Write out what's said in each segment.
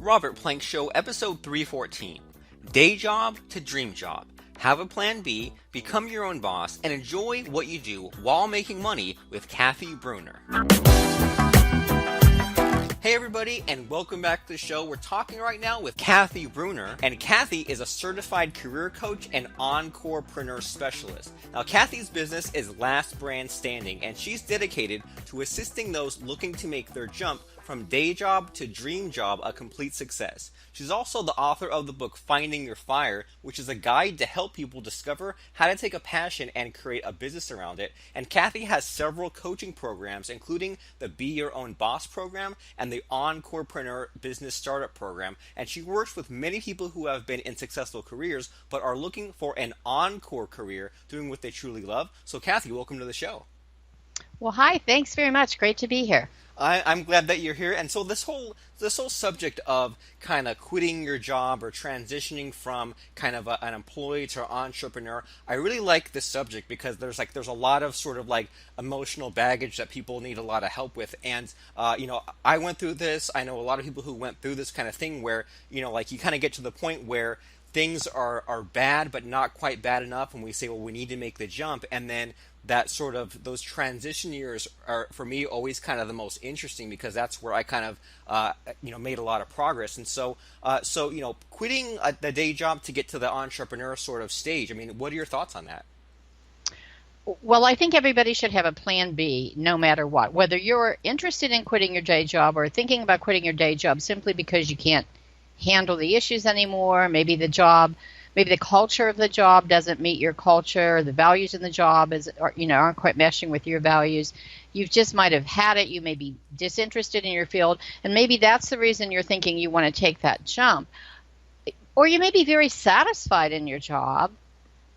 Robert Plank Show, episode 314. Day job to dream job. Have a plan B, become your own boss, and enjoy what you do while making money with Kathy Brunner. Hey everybody, and welcome back to the show. We're talking right now with Kathy Brunner, and Kathy is a certified career coach and entrepreneur specialist. Now, Kathy's business is Last Brand Standing, and she's dedicated to assisting those looking to make their jump from day job to dream job a complete success. She's also the author of the book Finding Your Fire, which is a guide to help people discover how to take a passion and create a business around it. And Kathy has several coaching programs, including the Be Your Own Boss program and the Entrepreneur Business Startup program. And she works with many people who have been in successful careers but are looking for an encore career doing what they truly love. So Kathy, welcome to the show. Well, hi. Thanks very much. Great to be here. I'm glad that you're here. And so this whole subject of kind of quitting your job or transitioning from kind of an employee to an entrepreneur, I really like this subject because there's a lot of sort of like emotional baggage that people need a lot of help with. And I went through this. I know a lot of people who went through this kind of thing where you kind of get to the point where things are bad but not quite bad enough, and we say, well, we need to make the jump. And then that sort of those transition years are for me always kind of the most interesting because that's where I kind of made a lot of progress. And so quitting the day job to get to the entrepreneur sort of stage, I mean, what are your thoughts on that? Well, I think everybody should have a plan B no matter what, whether you're interested in quitting your day job or thinking about quitting your day job simply because you can't handle the issues anymore. Maybe the culture of the job doesn't meet your culture. The values in the job aren't quite meshing with your values. You just might have had it. You may be disinterested in your field, and maybe that's the reason you're thinking you want to take that jump. Or you may be very satisfied in your job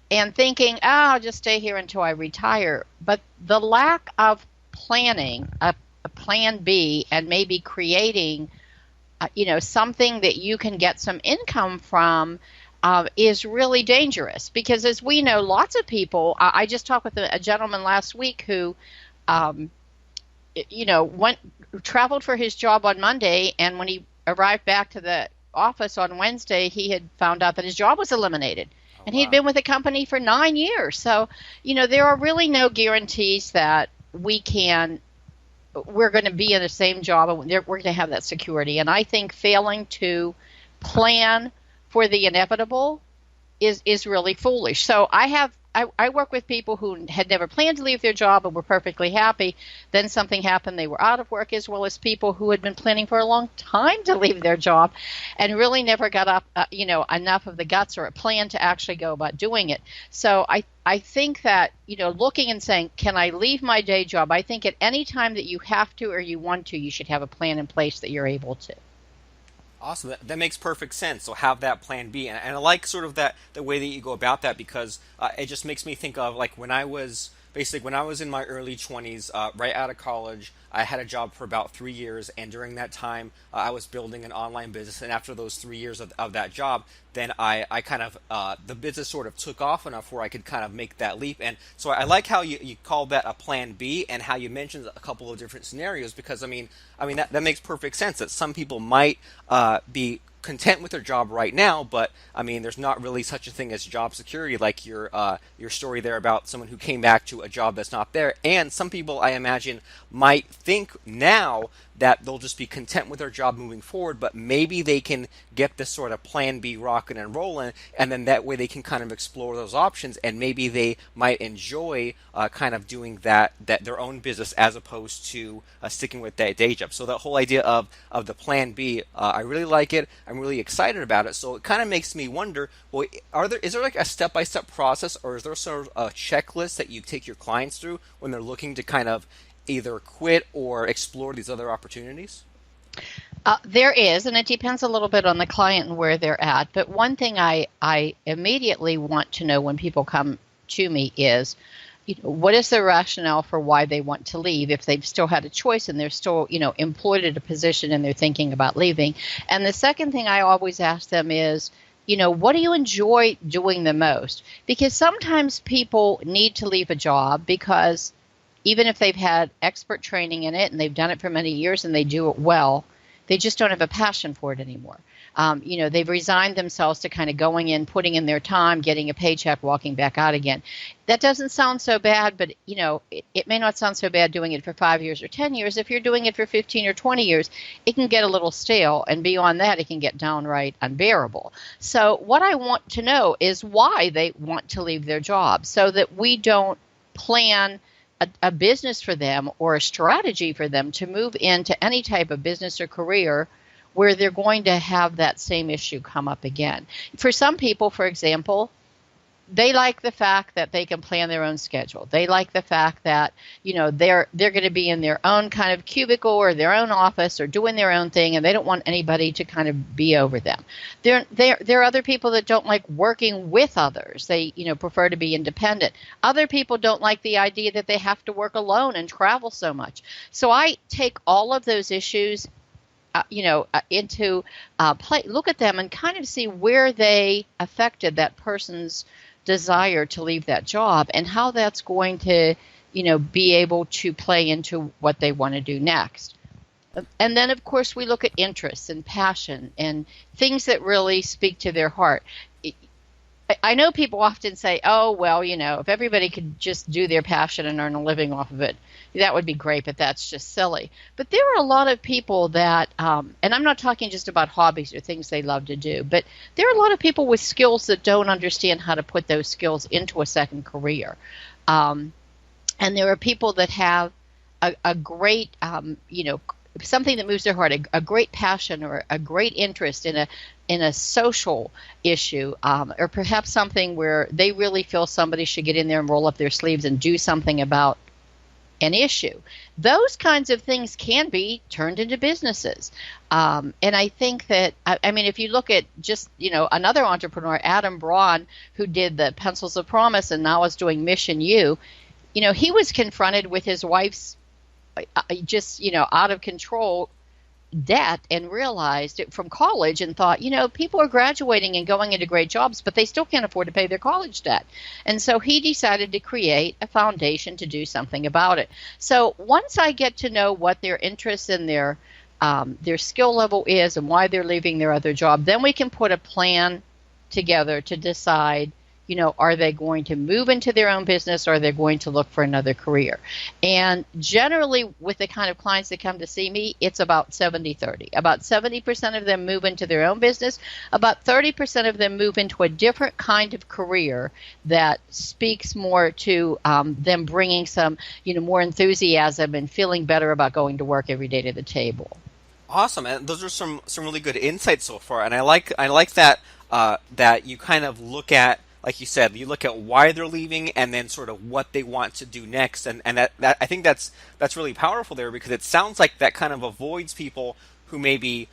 and thinking, I'll just stay here until I retire. But the lack of planning, a plan B, and maybe creating something that you can get some income from is really dangerous because, as we know, lots of people. I just talked with a gentleman last week who, traveled for his job on Monday, and when he arrived back to the office on Wednesday, he had found out that his job was eliminated, and he'd been with the company for 9 years. So, there are really no guarantees that we're going to be in the same job and we're going to have that security. And I think failing to plan for the inevitable is really foolish. So I work with people who had never planned to leave their job and were perfectly happy. Then something happened, they were out of work, as well as people who had been planning for a long time to leave their job and really never got up enough of the guts or a plan to actually go about doing it. So I think that, looking and saying, can I leave my day job? I think at any time that you have to or you want to, you should have a plan in place that you're able to. Awesome. That makes perfect sense. So have that plan B. And I like sort of the way that you go about that because it just makes me think of like when I was in my early 20s, right out of college, I had a job for about 3 years. And during that time, I was building an online business. And after those 3 years of that job, then I kind of, the business sort of took off enough where I could kind of make that leap. And so I like how you call that a plan B and how you mentioned a couple of different scenarios because, I mean that makes perfect sense that some people might be content with their job right now, but I mean, there's not really such a thing as job security, like your story there about someone who came back to a job that's not there. And some people, I imagine, might think now that they'll just be content with their job moving forward, but maybe they can get this sort of plan B rocking and rolling, and then that way they can kind of explore those options, and maybe they might enjoy kind of doing that their own business as opposed to sticking with that day job. So that whole idea of the plan B, I really like it. I'm really excited about it. So it kind of makes me wonder, well, is there like a step-by-step process, or is there sort of a checklist that you take your clients through when they're looking to kind of either quit or explore these other opportunities? There is, and it depends a little bit on the client and where they're at. But one thing I immediately want to know when people come to me is, what is the rationale for why they want to leave if they've still had a choice and they're still, employed at a position and they're thinking about leaving. And the second thing I always ask them is, what do you enjoy doing the most? Because sometimes people need to leave a job because even if they've had expert training in it and they've done it for many years and they do it well, they just don't have a passion for it anymore. They've resigned themselves to kind of going in, putting in their time, getting a paycheck, walking back out again. That doesn't sound so bad, but it may not sound so bad doing it for 5 years or 10 years. If you're doing it for 15 or 20 years, it can get a little stale, and beyond that, it can get downright unbearable. So what I want to know is why they want to leave their job, so that we don't plan a business for them or a strategy for them to move into any type of business or career where they're going to have that same issue come up again. For some people, for example, they like the fact that they can plan their own schedule. They like the fact that, they're going to be in their own kind of cubicle or their own office or doing their own thing, and they don't want anybody to kind of be over them. There are other people that don't like working with others. They, prefer to be independent. Other people don't like the idea that they have to work alone and travel so much. So I take all of those issues into play, look at them and kind of see where they affected that person's desire to leave that job and how that's going to, be able to play into what they want to do next. And then, of course, we look at interests and passion and things that really speak to their heart. I know people often say, oh, well, if everybody could just do their passion and earn a living off of it, that would be great, but that's just silly. But there are a lot of people that, and I'm not talking just about hobbies or things they love to do, but there are a lot of people with skills that don't understand how to put those skills into a second career. And there are people that have a great, something that moves their heart, a great passion or a great interest in a social issue, or perhaps something where they really feel somebody should get in there and roll up their sleeves and do something about an issue. Those kinds of things can be turned into businesses. And I think that, if you look at just, another entrepreneur, Adam Braun, who did the Pencils of Promise and now is doing Mission U, he was confronted with his wife's just, out of control debt and realized it from college and thought, people are graduating and going into great jobs, but they still can't afford to pay their college debt. And so he decided to create a foundation to do something about it. So once I get to know what their interests and their skill level is and why they're leaving their other job, then we can put a plan together to decide, are they going to move into their own business or are they going to look for another career? And generally, with the kind of clients that come to see me, it's about 70-30. About 70% of them move into their own business. About 30% of them move into a different kind of career that speaks more to them bringing some, more enthusiasm and feeling better about going to work every day to the table. Awesome, and those are some really good insights so far. And I like that that you kind of look at, like you said, you look at why they're leaving and then sort of what they want to do next. And that I think that's really powerful there, because it sounds like that kind of avoids people who maybe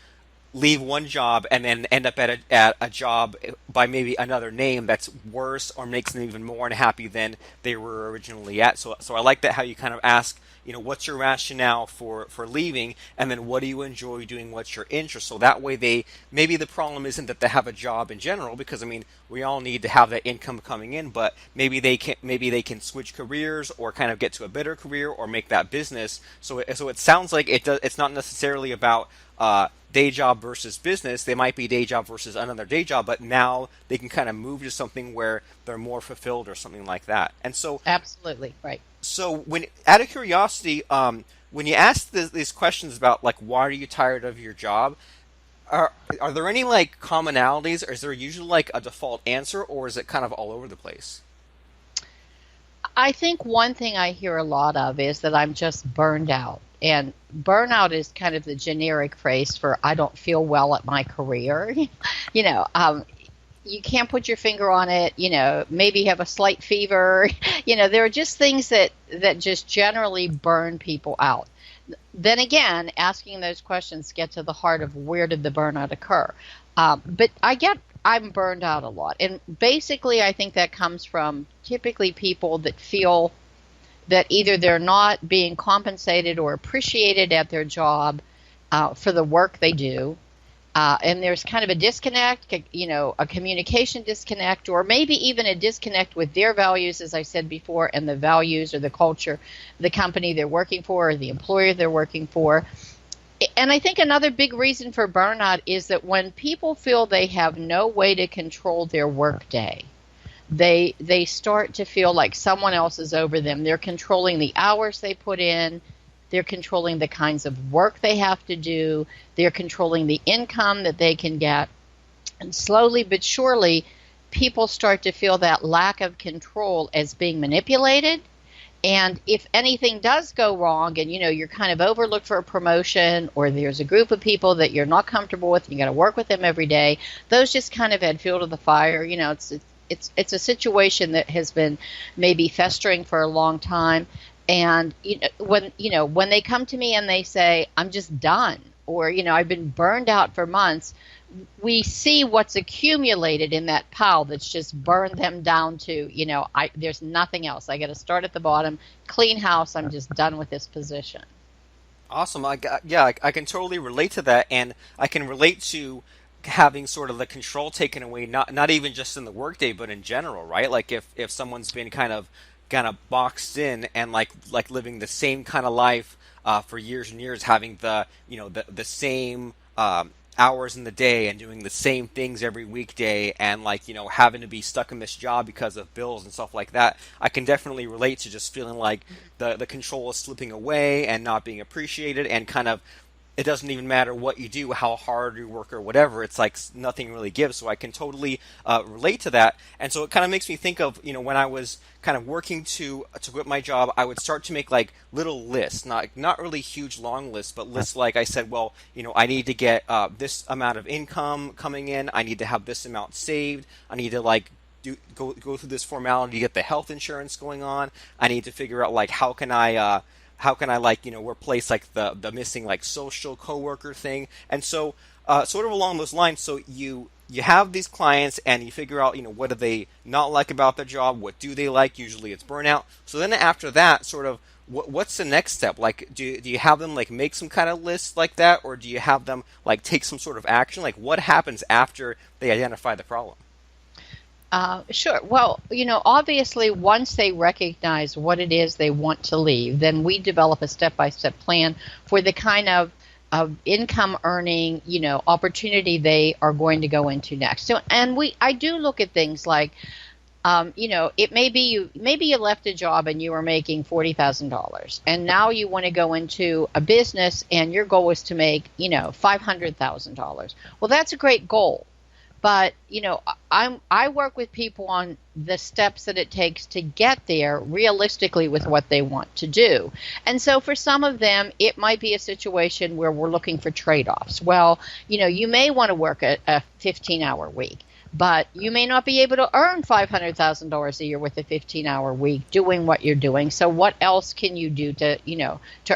leave one job and then end up at a job by maybe another name that's worse or makes them even more unhappy than they were originally at. So I like that, how you kind of ask, what's your rationale for leaving, and then what do you enjoy doing, what's your interest? So that way maybe the problem isn't that they have a job in general, because we all need to have that income coming in, but maybe they can switch careers or kind of get to a better career or make that business. So it sounds like it's not necessarily about day job versus business. They might be day job versus another day job, but now they can kind of move to something where they're more fulfilled or something like that. And so absolutely right. So out of curiosity, when you ask these questions about like why are you tired of your job, are there any like commonalities, or is there usually like a default answer, or is it kind of all over the place? I think one thing I hear a lot of is that I'm just burned out. And burnout is kind of the generic phrase for I don't feel well at my career. You can't put your finger on it, maybe you have a slight fever. There are just things that just generally burn people out. Then again, asking those questions get to the heart of where did the burnout occur. But I'm burned out a lot. And basically, I think that comes from typically people that feel that either they're not being compensated or appreciated at their job for the work they do. And there's kind of a disconnect, a communication disconnect, or maybe even a disconnect with their values, as I said before, and the values or the culture, the company they're working for or the employer they're working for. And I think another big reason for burnout is that when people feel they have no way to control their workday, they start to feel like someone else is over them. They're controlling the hours they put in. They're controlling the kinds of work they have to do. They're controlling the income that they can get. And slowly but surely, people start to feel that lack of control as being manipulated. And if anything does go wrong and, you're kind of overlooked for a promotion, or there's a group of people that you're not comfortable with and you got to work with them every day, those just kind of add fuel to the fire. It's a situation that has been maybe festering for a long time. And when they come to me and they say, I'm just done, or I've been burned out for months, we see what's accumulated in that pile that's just burned them down to, there's nothing else. I got to start at the bottom, clean house. I'm just done with this position. Awesome. I can totally relate to that, and I can relate to having sort of the control taken away, not even just in the workday, but in general, right? Like if someone's been kind of boxed in and like living the same kind of life for years and years, having the same hours in the day and doing the same things every weekday, and having to be stuck in this job because of bills and stuff like that. I can definitely relate to just feeling like the control is slipping away and not being appreciated, and kind of it doesn't even matter what you do, how hard you work or whatever. It's like nothing really gives. So I can totally relate to that. And so it kind of makes me think of, when I was kind of working to quit my job, I would start to make like little lists, not really huge long lists, but lists like I said, well, I need to get this amount of income coming in. I need to have this amount saved. I need to go through this formality to get the health insurance going on. I need to figure out how can I replace the missing social coworker thing. And so sort of along those lines, so you have these clients and you figure out, what do they not like about their job? What do they like? Usually it's burnout. So then after that, sort of what's the next step? Do you have them make some kind of list like that, or do you have them take some sort of action? What happens after they identify the problem? Sure. Well, obviously, once they recognize what it is they want to leave, then we develop a step-by-step plan for the kind of income earning, opportunity they are going to go into next. So, and I do look at things like, it may be you left a job and you were making $40,000, and now you want to go into a business and your goal is to make, $500,000. Well, that's a great goal. But, I work with people on the steps that it takes to get there realistically with what they want to do. And so for some of them, it might be a situation where we're looking for trade-offs. Well, you may want to work a 15-hour week, but you may not be able to earn $500,000 a year with a 15-hour week doing what you're doing. So what else can you do to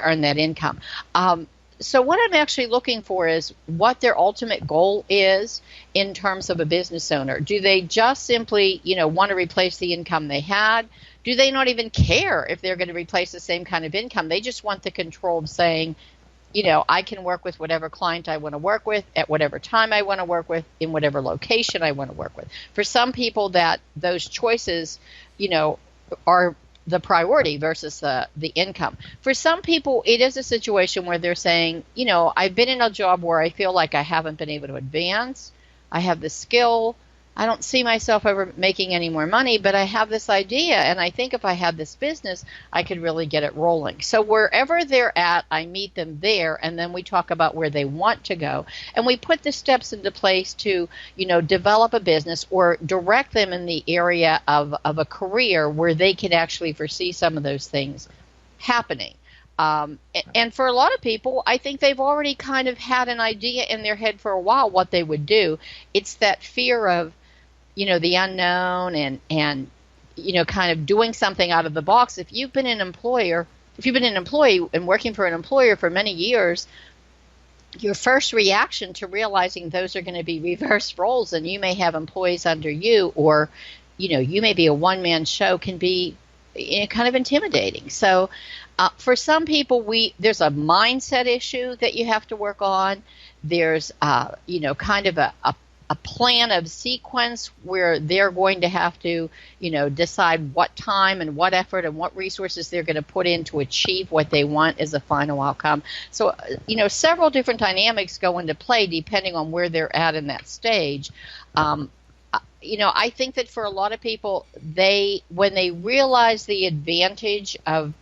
earn that income? So what I'm actually looking for is what their ultimate goal is in terms of a business owner. Do they just simply, want to replace the income they had? Do they not even care if they're going to replace the same kind of income? They just want the control of saying, I can work with whatever client I want to work with at whatever time I want to work with in whatever location I want to work with. For some people, those choices, are the priority versus the income. For some people, it is a situation where they're saying, I've been in a job where I feel like I haven't been able to advance. I have the skill. I don't see myself ever making any more money, but I have this idea, and I think if I had this business, I could really get it rolling. So wherever they're at, I meet them there, and then we talk about where they want to go. And we put the steps into place to, develop a business or direct them in the area of a career where they can actually foresee some of those things happening. And for a lot of people, I think they've already kind of had an idea in their head for a while what they would do. It's that fear of, the unknown and kind of doing something out of the box. If you've been an employee and working for an employer for many years, your first reaction to realizing those are going to be reverse roles and you may have employees under you, or, you may be a one-man show, can be kind of intimidating. So for some people, there's a mindset issue that you have to work on. There's, kind of a a plan of sequence where they're going to have to, decide what time and what effort and what resources they're going to put in to achieve what they want as a final outcome. So, several different dynamics go into play depending on where they're at in that stage. I think that for a lot of people, when they realize the advantage of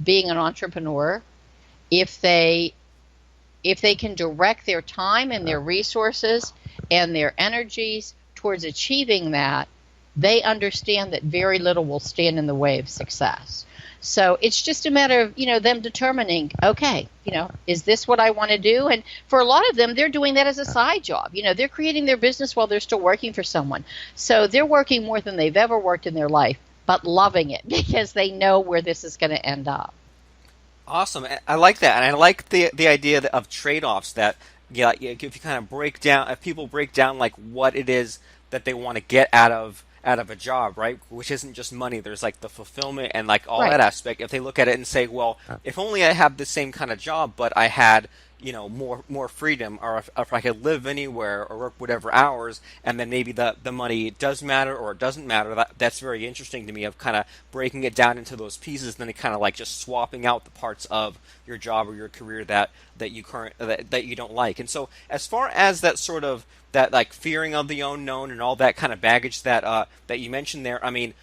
being an entrepreneur, if they can direct their time and their resources and their energies towards achieving that, they understand that very little will stand in the way of success. So it's just a matter of, them determining, okay, is this what I want to do? And for a lot of them, they're doing that as a side job. They're creating their business while they're still working for someone. So they're working more than they've ever worked in their life, but loving it because they know where this is going to end up. Awesome. I like that. And I like the idea of trade-offs that, if you kind of if people break down like what it is that they want to get out of a job, right? Which isn't just money. There's like the fulfillment and like all Right. that aspect. If they look at it and say, well, if only I had the same kind of job, but I had, more freedom, or if I could live anywhere or work whatever hours, and then maybe the money does matter or it doesn't matter. That's very interesting to me, of kind of breaking it down into those pieces, then it kind of like just swapping out the parts of your job or your career that you don't like. And so as far as that sort of that like fearing of the unknown and all that kind of baggage that you mentioned there, I mean,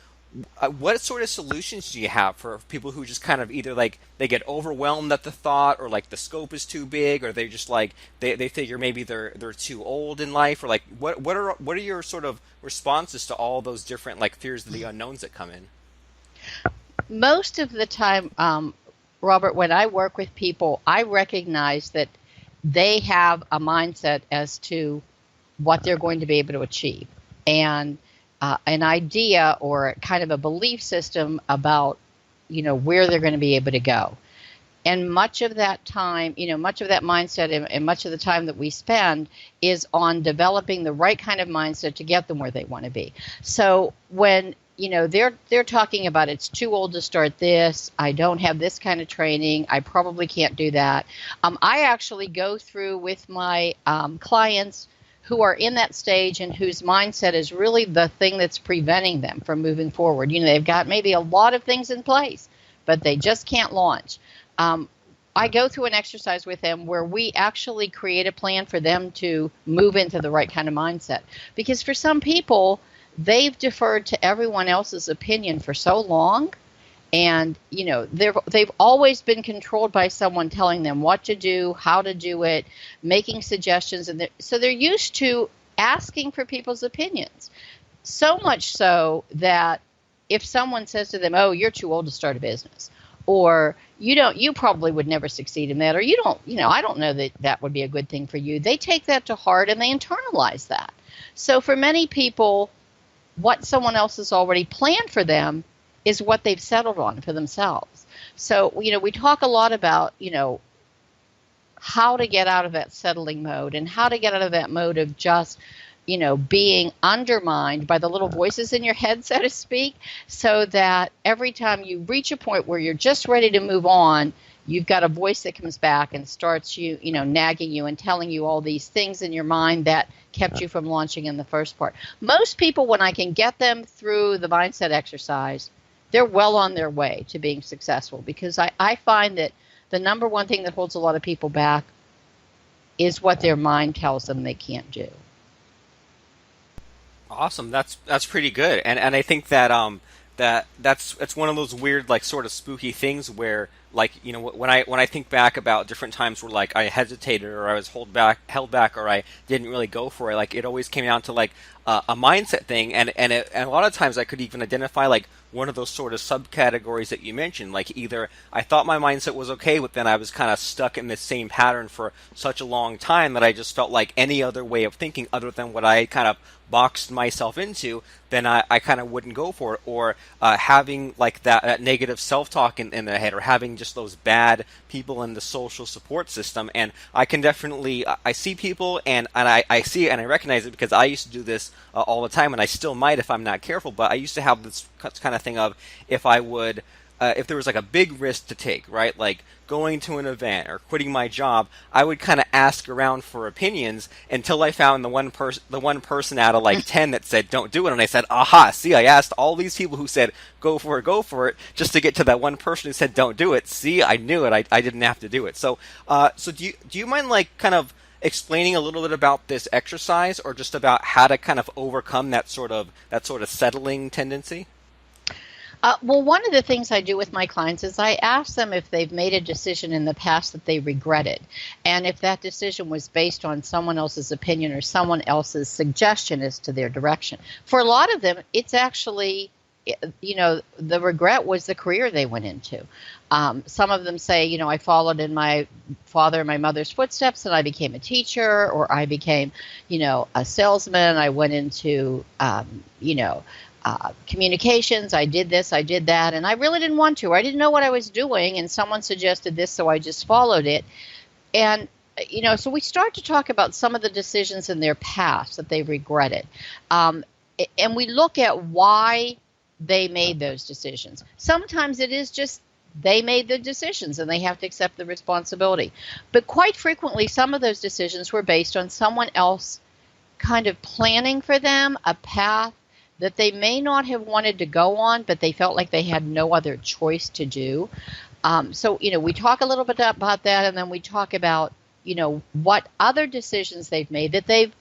what sort of solutions do you have for people who just kind of either like they get overwhelmed at the thought, or like the scope is too big, or they just like they figure maybe they're too old in life, or like what are your sort of responses to all those different like fears of the unknowns that come in? Most of the time, Robert, when I work with people, I recognize that they have a mindset as to what they're going to be able to achieve, and an idea or kind of a belief system about, where they're going to be able to go. And much of that time, much of that mindset and much of the time that we spend is on developing the right kind of mindset to get them where they want to be. So when, they're talking about it's too old to start this, I don't have this kind of training, I probably can't do that. I actually go through with my clients who are in that stage and whose mindset is really the thing that's preventing them from moving forward. They've got maybe a lot of things in place, but they just can't launch. I go through an exercise with them where we actually create a plan for them to move into the right kind of mindset. Because for some people, they've deferred to everyone else's opinion for so long. And, they've always been controlled by someone telling them what to do, how to do it, making suggestions. And so they're used to asking for people's opinions. So much so that if someone says to them, oh, you're too old to start a business, or you probably would never succeed in that, or I don't know that that would be a good thing for you. They take that to heart and they internalize that. So for many people, what someone else has already planned for them is what they've settled on for themselves. So, we talk a lot about, how to get out of that settling mode and how to get out of that mode of just, being undermined by the little voices in your head, so to speak, so that every time you reach a point where you're just ready to move on, you've got a voice that comes back and starts nagging you and telling you all these things in your mind that kept you from launching in the first part. Most people, when I can get them through the mindset exercise, they're well on their way to being successful, because I find that the number one thing that holds a lot of people back is what their mind tells them they can't do. Awesome. That's pretty good. And I think that that's one of those weird like sort of spooky things where like when I think back about different times where like I hesitated or I was held back or I didn't really go for it, like it always came down to like a mindset thing, and a lot of times I could even identify like one of those sort of subcategories that you mentioned. Like either I thought my mindset was okay, but then I was kind of stuck in this same pattern for such a long time that I just felt like any other way of thinking other than what I kind of boxed myself into, then I kind of wouldn't go for it. Or having like that negative self-talk in the head, or having just those bad people in the social support system. And I can definitely, I see people and I see it and I recognize it, because I used to do this all the time, and I still might if I'm not careful. But I used to have this kind of thing of, if I would if there was like a big risk to take, right? Like going to an event or quitting my job, I would kind of ask around for opinions until I found the one person out of like 10 that said don't do it, and I said, aha, see, I asked all these people who said go for it, just to get to that one person who said don't do it. See, I knew it. I didn't have to do it. So so do you mind like kind of explaining a little bit about this exercise, or just about how to kind of overcome that sort of settling tendency? Well, one of the things I do with my clients is I ask them if they've made a decision in the past that they regretted, and if that decision was based on someone else's opinion or someone else's suggestion as to their direction. For a lot of them, it's actually, the regret was the career they went into. Some of them say, I followed in my father and my mother's footsteps and I became a teacher, or I became, a salesman. I went into, communications. I did this, I did that, and I really didn't want to. I didn't know what I was doing, and someone suggested this, so I just followed it. And, so we start to talk about some of the decisions in their past that they regretted. And we look at why they made those decisions. Sometimes it is just they made the decisions and they have to accept the responsibility. But quite frequently, some of those decisions were based on someone else kind of planning for them a path that they may not have wanted to go on, but they felt like they had no other choice to do. So, we talk a little bit about that, and then we talk about, what other decisions they've made that they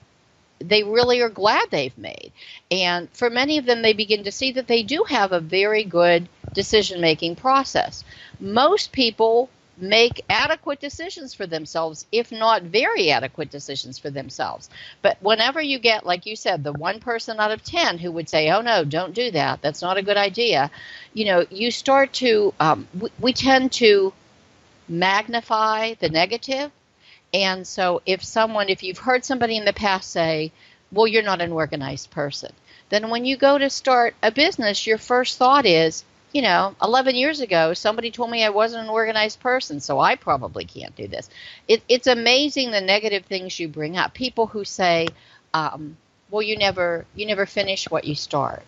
really are glad they've made. And for many of them, they begin to see that they do have a very good decision-making process. Most people make adequate decisions for themselves, if not very adequate decisions for themselves. But whenever you get, like you said, the one person out of 10 who would say, oh no, don't do that, that's not a good idea, you start to, we tend to magnify the negative. And so if you've heard somebody in the past say, well, you're not an organized person, then when you go to start a business, your first thought is, 11 years ago, somebody told me I wasn't an organized person, so I probably can't do this. It's amazing the negative things you bring up. People who say, well, you never finish what you start.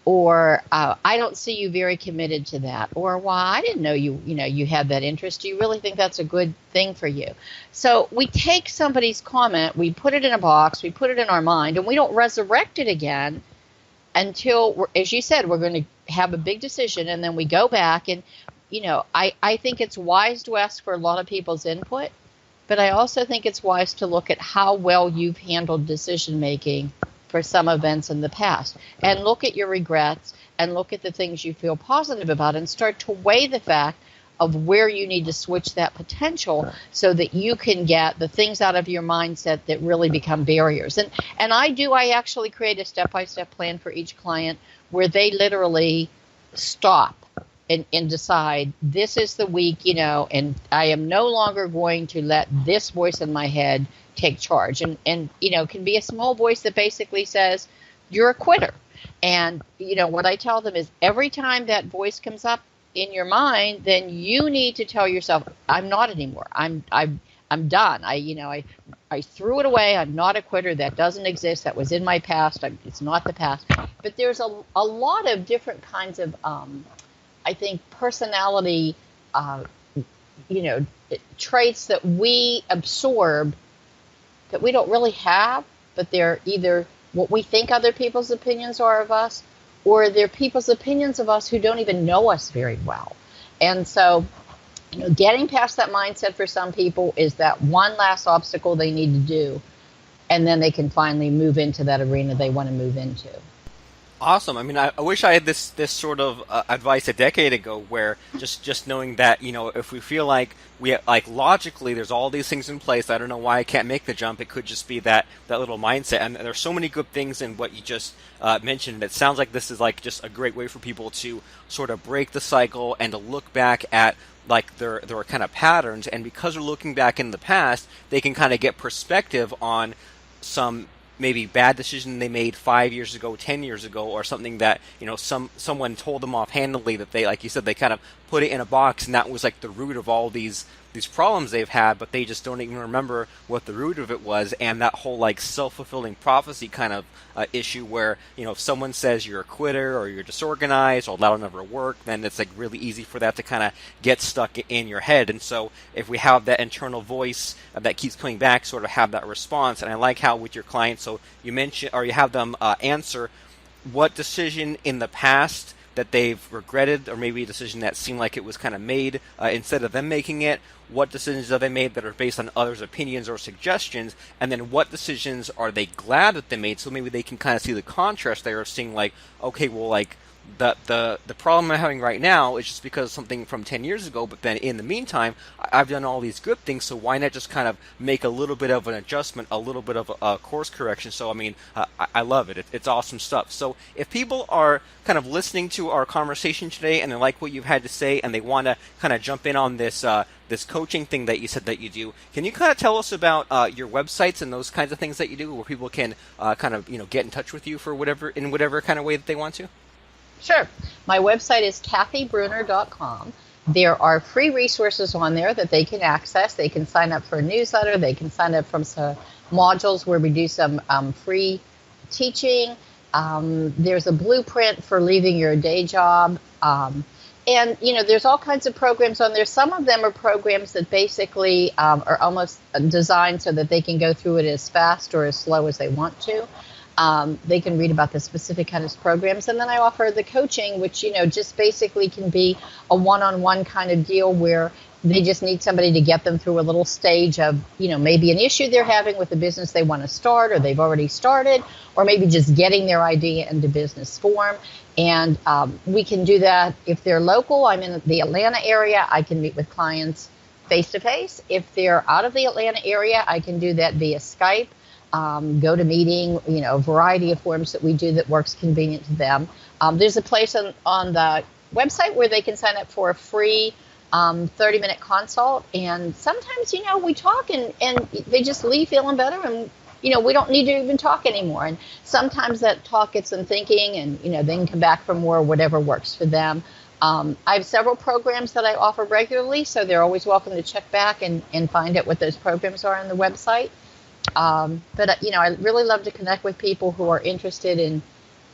Or I don't see you very committed to that. Or, well, I didn't know you had that interest. Do you really think that's a good thing for you? So we take somebody's comment, we put it in a box, we put it in our mind, and we don't resurrect it again until, as you said, we're going to have a big decision, and then we go back. And, I think it's wise to ask for a lot of people's input, but I also think it's wise to look at how well you've handled decision making for some events in the past, and look at your regrets and look at the things you feel positive about, and start to weigh the fact of where you need to switch that potential so that you can get the things out of your mindset that really become barriers. And I actually create a step-by-step plan for each client where they literally stop and decide, this is the week, and I am no longer going to let this voice in my head take charge. And it can be a small voice that basically says, you're a quitter. And, what I tell them is, every time that voice comes up in your mind, then you need to tell yourself, I'm not anymore. I'm done. I threw it away. I'm not a quitter. That doesn't exist. That was in my past. It's not the past. But there's a lot of different kinds of, I think, personality, traits that we absorb that we don't really have, but they're either what we think other people's opinions are of us, or they're people's opinions of us who don't even know us very well. And so, getting past that mindset for some people is that one last obstacle they need to do, and then they can finally move into that arena they want to move into. Awesome. I mean, I wish I had this sort of advice a decade ago, where just knowing that, if we feel like logically there's all these things in place, I don't know why I can't make the jump. It could just be that little mindset. And there's so many good things in what you just mentioned. It sounds like this is just a great way for people to sort of break the cycle and to look back at their kind of patterns. And because they're looking back in the past, they can kind of get perspective on some maybe bad decision they made 5 years ago, 10 years ago, or something that someone told them offhandedly that they, like you said, they kind of put it in a box, and that was the root of all these these problems they've had, but they just don't even remember what the root of it was, and that whole like self-fulfilling prophecy kind of issue where, if someone says you're a quitter or you're disorganized or that'll never work, then it's like really easy for that to kind of get stuck in your head. And so if we have that internal voice that keeps coming back, sort of have that response. And I like how with your clients, so you mention, or you have them answer what decision in the past that they've regretted, or maybe a decision that seemed like it was kind of made instead of them making it. What decisions have they made that are based on others' opinions or suggestions? And then what decisions are they glad that they made? So maybe they can kind of see the contrast there of seeing like, okay, well, like the problem I'm having right now is just because of something from 10 years ago, but then in the meantime, I've done all these good things, so why not just kind of make a little bit of an adjustment, a little bit of a course correction? So, I mean, I love it. It's awesome stuff. So if people are kind of listening to our conversation today and they like what you've had to say and they want to kind of jump in on this this coaching thing that you said that you do, can you kind of tell us about your websites and those kinds of things that you do, where people can kind of get in touch with you for whatever kind of way that they want to? Sure. My website is kathybrunner.com. There are free resources on there that they can access. They can sign up for a newsletter. They can sign up from some modules where we do some free teaching. There's a blueprint for leaving your day job. And, there's all kinds of programs on there. Some of them are programs that basically are almost designed so that they can go through it as fast or as slow as they want to. They can read about the specific kind of programs. And then I offer the coaching, which, just basically can be a one-on-one kind of deal where they just need somebody to get them through a little stage of, maybe an issue they're having with the business they want to start, or they've already started, or maybe just getting their idea into business form. And we can do that if they're local. I'm in the Atlanta area. I can meet with clients face-to-face. If they're out of the Atlanta area, I can do that via Skype. Go to meeting, a variety of forms that we do that works convenient to them. There's a place on the website where they can sign up for a free 30-minute consult. And sometimes, we talk and they just leave feeling better, and, we don't need to even talk anymore. And sometimes that talk gets them thinking, and, they can come back for more, whatever works for them. I have several programs that I offer regularly, so they're always welcome to check back and find out what those programs are on the website. But I really love to connect with people who are interested in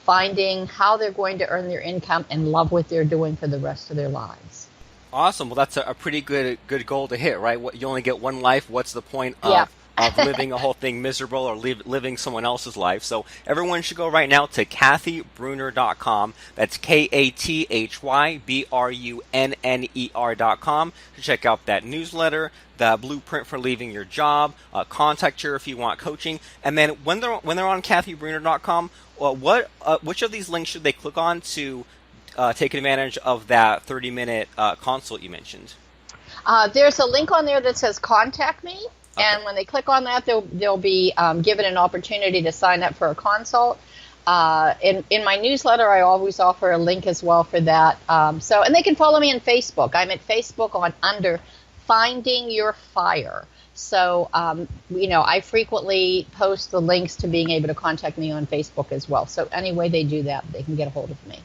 finding how they're going to earn their income and love what they're doing for the rest of their lives. Awesome. Well, that's a pretty good goal to hit, right? You only get one life. What's the point of Yeah. of living a whole thing miserable or living someone else's life? So everyone should go right now to kathybrunner.com. That's KATHYBRUNNER.com to check out that newsletter, the blueprint for leaving your job, contact her if you want coaching. And then when they're on kathybrunner.com, which of these links should they click on to take advantage of that 30-minute consult you mentioned? There's a link on there that says contact me. Okay. And when they click on that, they'll be given an opportunity to sign up for a consult. In my newsletter, I always offer a link as well for that. And they can follow me on Facebook. I'm at Facebook under Finding Your Fire. So, I frequently post the links to being able to contact me on Facebook as well. So any way they do that, they can get a hold of me.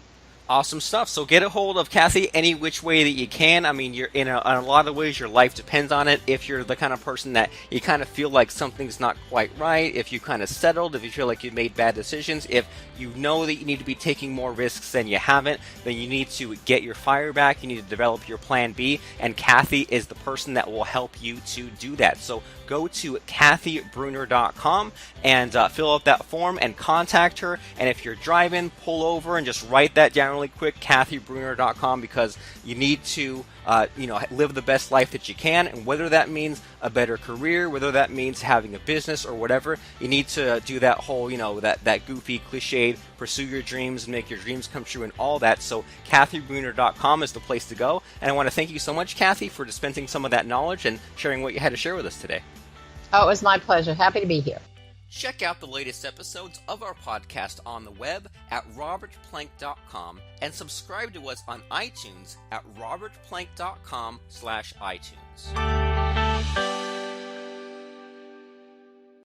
Awesome stuff. So get a hold of Kathy any which way that you can. I mean, you're in a lot of ways, your life depends on it. If you're the kind of person that you kind of feel like something's not quite right, if you kind of settled, if you feel like you've made bad decisions, if you know that you need to be taking more risks than you haven't, then you need to get your fire back. You need to develop your plan B, and Kathy is the person that will help you to do that. So go to kathybrunner.com and fill out that form and contact her. And if you're driving, pull over and just write that down really quick, kathybrunner.com, because you need to live the best life that you can. And whether that means a better career, whether that means having a business or whatever, you need to do that whole, that goofy, cliched, pursue your dreams and make your dreams come true and all that. So kathybrunner.com is the place to go. And I want to thank you so much, Kathy, for dispensing some of that knowledge and sharing what you had to share with us today. Oh, it was my pleasure. Happy to be here. Check out the latest episodes of our podcast on the web at robertplank.com and subscribe to us on iTunes at robertplank.com/iTunes.